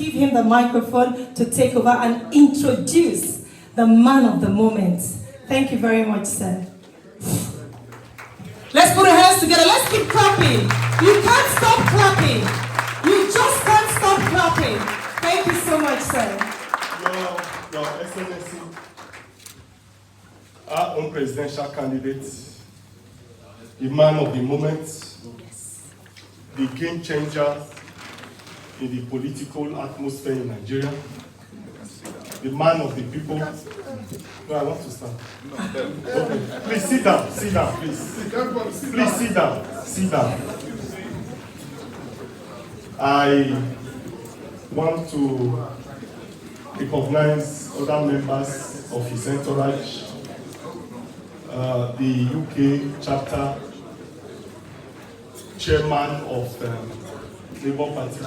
Give him the microphone to take over and introduce the man of the moment. Thank you very much, sir. Let's put our hands together. Let's keep clapping. You can't stop clapping. You just can't stop clapping. Thank you so much, sir. Your Excellency, our own presidential candidate, the man of the moment, the game changer in the political atmosphere in Nigeria, the man of the people. No, I want to stand. Okay. Please sit down, please. Please sit down. I want to recognize other members of his entourage, the UK chapter chairman of the Labour Party,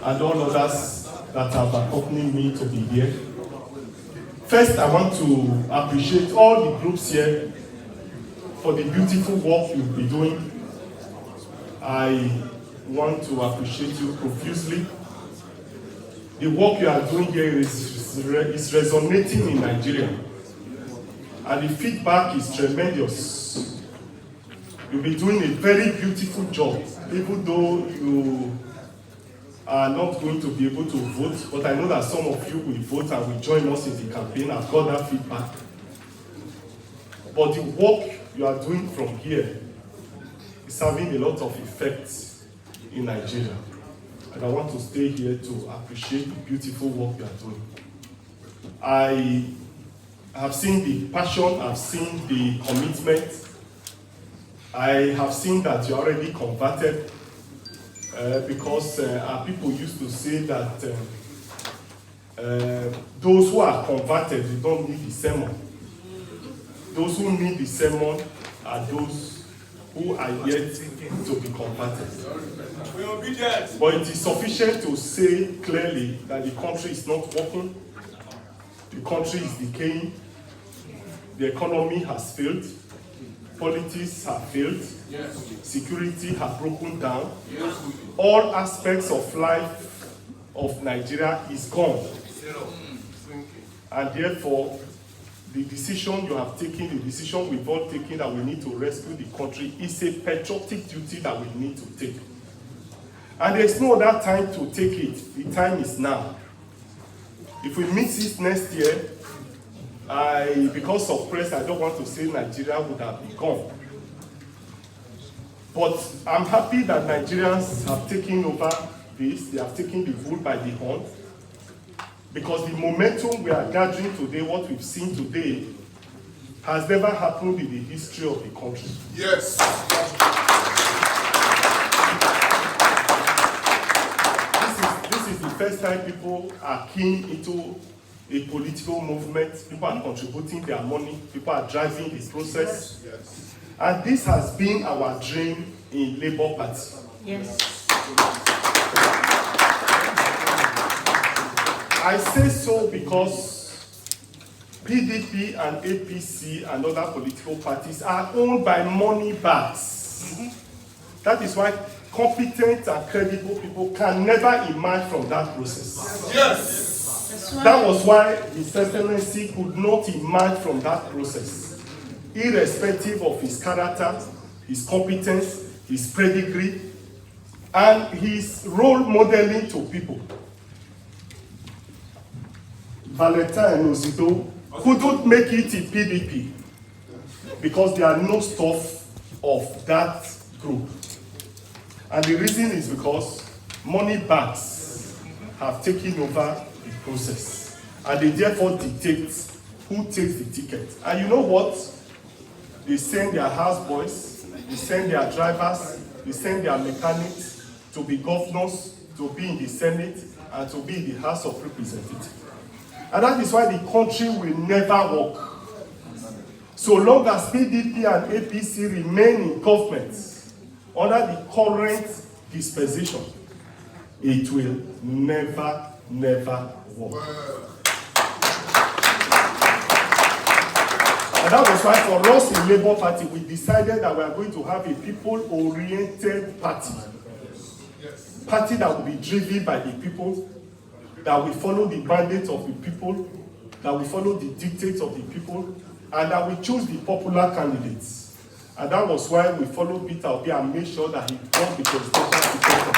and all others that have accompanied me to be here. First, I want to appreciate all the groups here for the beautiful work you'll be doing. I want to appreciate you profusely. The work you are doing here is resonating in Nigeria, and the feedback is tremendous. You'll be doing a very beautiful job, even though you are not going to be able to vote, but I know that some of you will vote and will join us in the campaign. I've got that feedback. But the work you are doing from here is having a lot of effect in Nigeria. And I want to stay here to appreciate the beautiful work you are doing. I have seen the passion, I've seen the commitment. I have seen that you're already converted. Because our people used to say that those who are converted, they don't need the sermon. Those who need the sermon are those who are yet to be converted. But it is sufficient to say clearly that the country is not working, the country is decaying, the economy has failed, politics have failed, security has broken down, all aspects of life of Nigeria is gone. And therefore, the decision you have taken, the decision we've all taken that we need to rescue the country is a patriotic duty that we need to take. And there's no other time to take it. The time is now. If we miss it next year, because of press, I don't want to say Nigeria would have been gone. But I'm happy that Nigerians have taken over this. They have taken the bull by the horn. Because the momentum we are gathering today, what we've seen today, has never happened in the history of the country. Yes. This is the first time people are keen into a political movement. People are contributing their money. People are driving the process. Yes. And this has been our dream in Labour Party. Yes. I say so because PDP and APC and other political parties are owned by money bags. That is why competent and credible people can never emerge from that process. Yes. That was why His Excellency could not emerge from that process, irrespective of his character, his competence, his pedigree, and his role modeling to people. Valentine Ozido couldn't make it in PDP because there are no stuff of that group. And the reason is because money bags have taken over the process, and they therefore dictate who takes the ticket. And you know what? They send their houseboys, they send their drivers, they send their mechanics to be governors, to be in the Senate, and to be in the House of Representatives. And that is why the country will never work. So long as PDP and APC remain in government under the current dispensation, it will never, never work. And that was why for us in Labour Party, we decided that we are going to have a people-oriented party. Yes. party that will be driven by the people, that will follow the mandate of the people, that will follow the dictates of the people, and that will choose the popular candidates. And that was why we followed Peter Obi and made sure that he won the presidential ticket.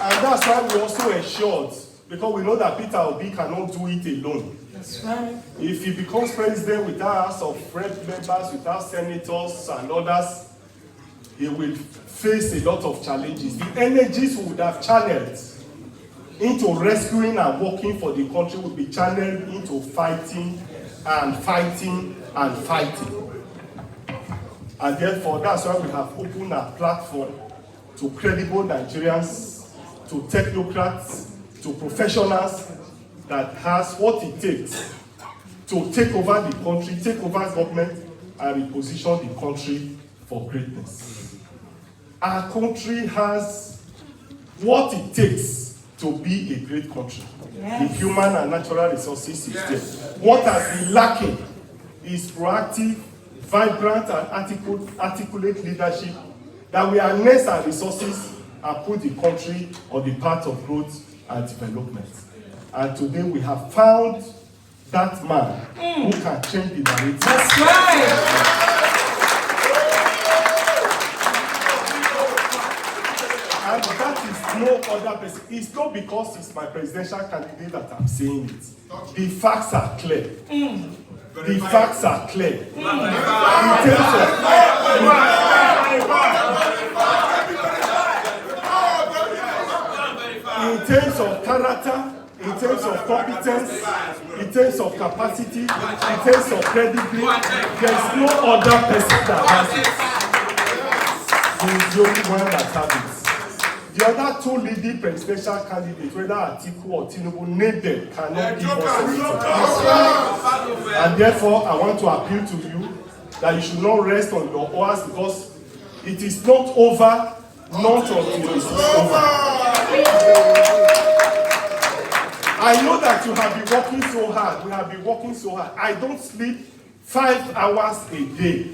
And that's why we also ensured, because we know that Peter Obi cannot do it alone. That's right. If he becomes president without House of Rep members, without senators and others, he will face a lot of challenges. The energies we would have channeled into rescuing and working for the country will be channeled into fighting and fighting and fighting. And therefore, that's why we have opened our platform to credible Nigerians, to technocrats, to professionals that has what it takes to take over the country, take over government, and reposition the country for greatness. Our country has what it takes to be a great country. Yes. The human and natural resources is there. What has been lacking is proactive, vibrant, and articulate leadership that will harness our resources and put the country on the path of growth and development. And today we have found that man who can change the narrative. That's right. And that is no other person. It's not because he's my presidential candidate that I'm saying it. The facts are clear. The facts are clear. In terms of character, in terms of competence, in terms of capacity, in terms of credibility, there's no other person that has it. He is the only one that has it. The other two leading presidential candidates, whether Atiku or Tinubu, name them, cannot give us anything. And therefore, I want to appeal to you that you should not rest on your oars, because it is not over, not until it is over. I know that you have been working so hard. We have been working so hard. I don't sleep 5 hours a day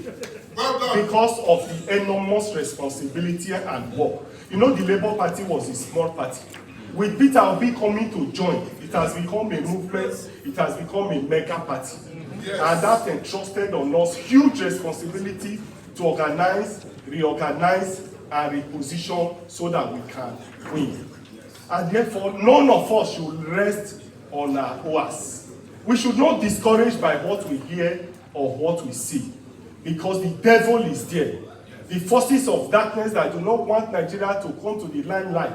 because of the enormous responsibility and work. You know, the Labour Party was a small party. With Peter Obi coming to join, it has become a movement, it has become a mega party. Yes. And that entrusted on us huge responsibility to organize, reorganize, and reposition so that we can win. And therefore, none of us should rest on our oars. We should not be discouraged by what we hear or what we see, because the devil is there. The forces of darkness that do not want Nigeria to come to the limelight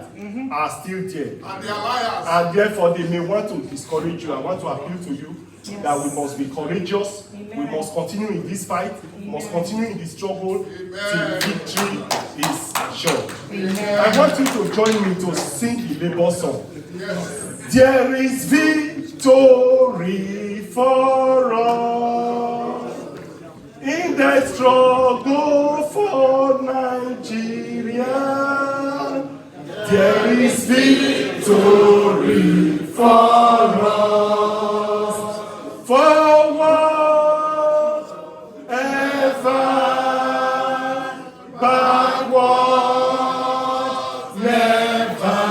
are still there. And they are liars. And therefore, they may want to discourage you. I want to appeal to you that we must be courageous. Amen. We must continue in this fight. Amen. We must continue in this struggle till victory is sure. Amen. I want you to join me to sing the Labour song. Yes. There is victory for us in the struggle for Nigeria. There is victory for us. Forward, ever, backward, never.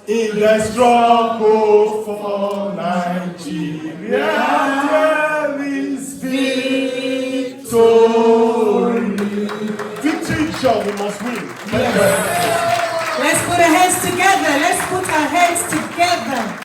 In the struggle for Nigeria, there is victory. Victory, sure, we must win. Let's put our hands together. Let's put our hands